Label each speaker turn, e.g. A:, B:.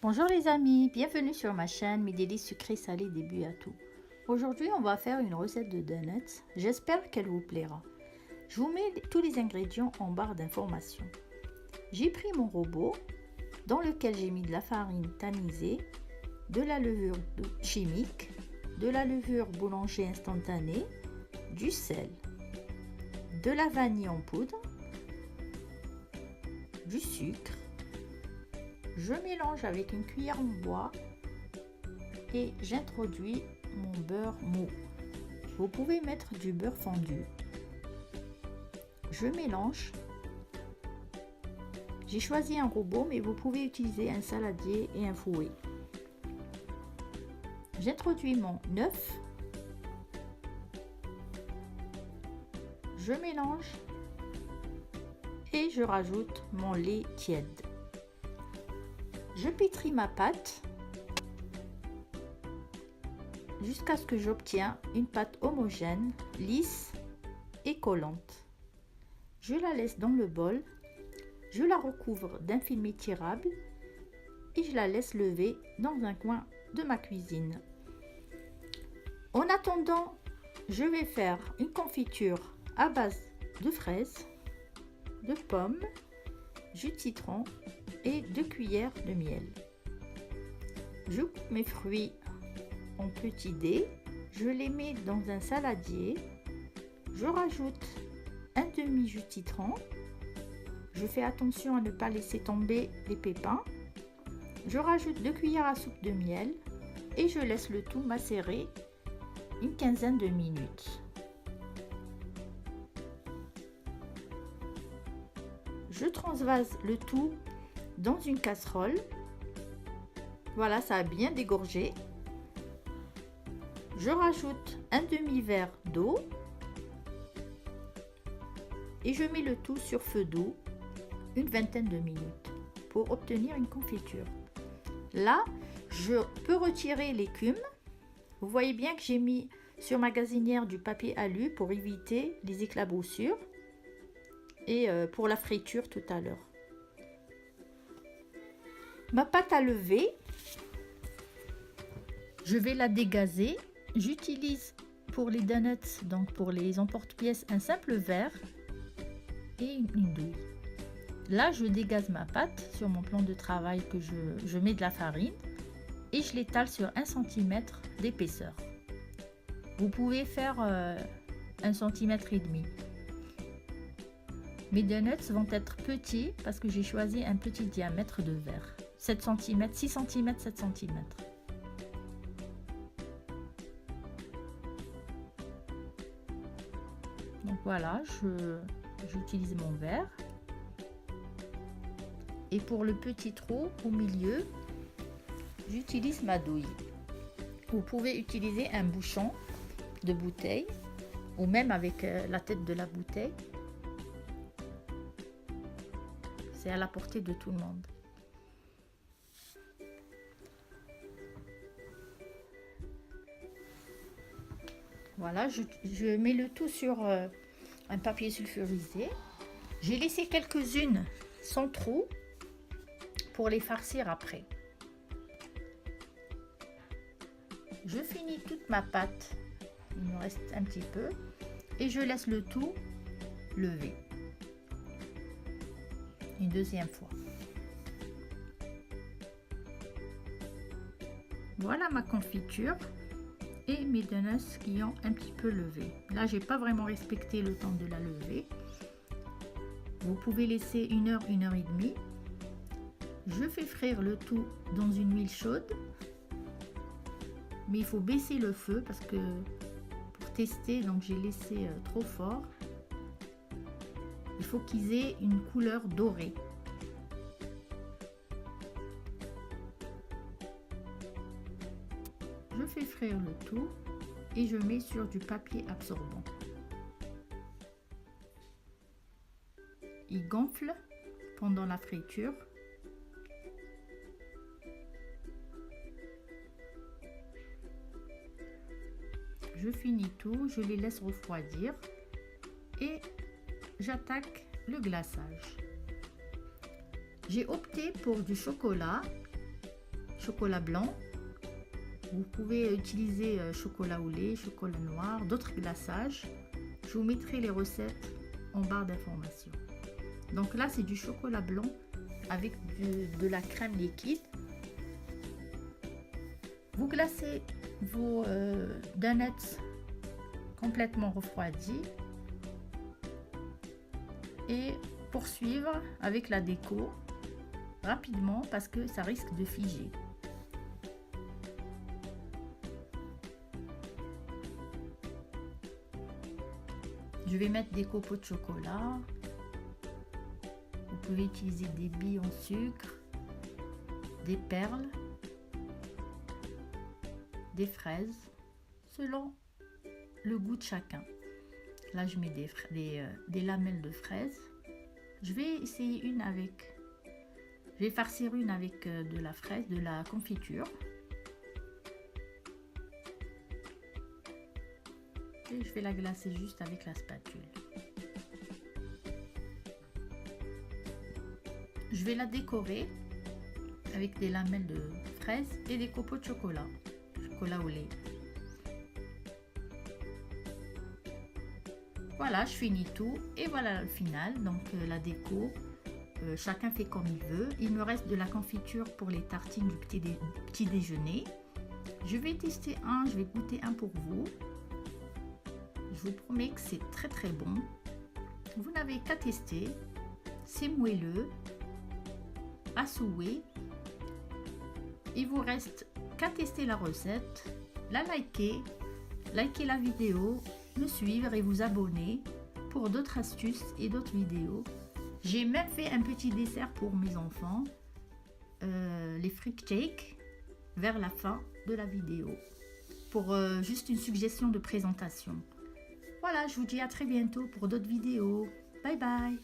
A: Bonjour les amis, bienvenue sur ma chaîne Mes délices sucrés salés début à tout. Aujourd'hui on va faire une recette de donuts, j'espère qu'elle vous plaira. Je vous mets tous les ingrédients en barre d'informations. J'ai pris mon robot dans lequel j'ai mis de la farine tamisée, de la levure chimique, de la levure boulanger instantanée, du sel, de la vanille en poudre, du sucre. Je mélange avec une cuillère en bois et j'introduis mon beurre mou. Vous pouvez mettre du beurre fondu. Je mélange. J'ai choisi un robot, mais vous pouvez utiliser un saladier et un fouet. J'introduis mon œuf. Je mélange et je rajoute mon lait tiède. Je pétris ma pâte jusqu'à ce que j'obtienne une pâte homogène, lisse et collante. Je la laisse dans le bol, je la recouvre d'un film étirable et je la laisse lever dans un coin de ma cuisine. En attendant, je vais faire une confiture à base de fraises, de pommes, jus de citron et 2 cuillères de miel. Je coupe mes fruits en petits dés, je les mets dans un saladier, je rajoute un demi jus de citron, je fais attention à ne pas laisser tomber les pépins, je rajoute 2 cuillères à soupe de miel et je laisse le tout macérer une quinzaine de minutes. Je transvase le tout dans une casserole. Voilà, ça a bien dégorgé. Je rajoute un demi-verre d'eau et je mets le tout sur feu doux une vingtaine de minutes pour obtenir une confiture. Là, je peux retirer l'écume. Vous voyez bien que j'ai mis sur ma gazinière du papier alu pour éviter les éclaboussures et pour la friture tout à l'heure. Ma pâte à lever, je vais la dégazer. J'utilise pour les donuts, donc pour les emporte-pièces, un simple verre et une douille. Là, je dégaze ma pâte sur mon plan de travail que je mets de la farine et je l'étale sur 1 cm d'épaisseur. Vous pouvez faire 1,5 cm. Mes donuts vont être petits parce que j'ai choisi un petit diamètre de verre. 7 cm, 6 cm, 7 cm. Donc voilà, j'utilise mon verre. Et pour le petit trou au milieu, j'utilise ma douille. Vous pouvez utiliser un bouchon de bouteille ou même avec la tête de la bouteille. C'est à la portée de tout le monde. Voilà, je mets le tout sur un papier sulfurisé. J'ai laissé quelques-unes sans trou pour les farcir après. Je finis toute ma pâte, il me reste un petit peu, et je laisse le tout lever une deuxième fois. Voilà ma confiture et mes donuts qui ont un petit peu levé. Là, j'ai pas vraiment respecté le temps de la lever. Vous pouvez laisser 1 heure, 1 heure et demie. Je fais frire le tout dans une huile chaude, mais il faut baisser le feu parce que pour tester, donc j'ai laissé trop fort. Il faut qu'ils aient une couleur dorée. Je fais frire le tout et je mets sur du papier absorbant. Il gonfle pendant la friture. Je finis tout, je les laisse refroidir et j'attaque le glaçage. J'ai opté pour du chocolat chocolat blanc. Vous pouvez utiliser chocolat au lait, chocolat noir, d'autres glaçages. Je vous mettrai les recettes en barre d'informations. Donc là, c'est du chocolat blanc avec de la crème liquide. Vous glacez vos donuts complètement refroidis et poursuivre avec la déco rapidement parce que ça risque de figer. Je vais mettre des copeaux de chocolat. Vous pouvez utiliser des billes en sucre, des perles, des fraises, selon le goût de chacun. Là, je mets des lamelles de fraises. Je vais essayer une avec... Je vais farcir une avec de la fraise, de la confiture. Et je vais la glacer juste avec la spatule. Je vais la décorer avec des lamelles de fraises et des copeaux de chocolat au lait. Voilà, je finis tout et voilà le final. Donc la déco, chacun fait comme il veut. Il me reste de la confiture pour les tartines du petit déjeuner. Je vais tester un, je vais goûter un pour vous. Je vous promets que c'est très très bon. Vous n'avez qu'à tester. C'est moelleux, à souhait. Il vous reste qu'à tester la recette, la liker la vidéo, me suivre et vous abonner pour d'autres astuces et d'autres vidéos. J'ai même fait un petit dessert pour mes enfants, les fruit cakes, vers la fin de la vidéo, pour juste une suggestion de présentation. Voilà, je vous dis à très bientôt pour d'autres vidéos. Bye bye.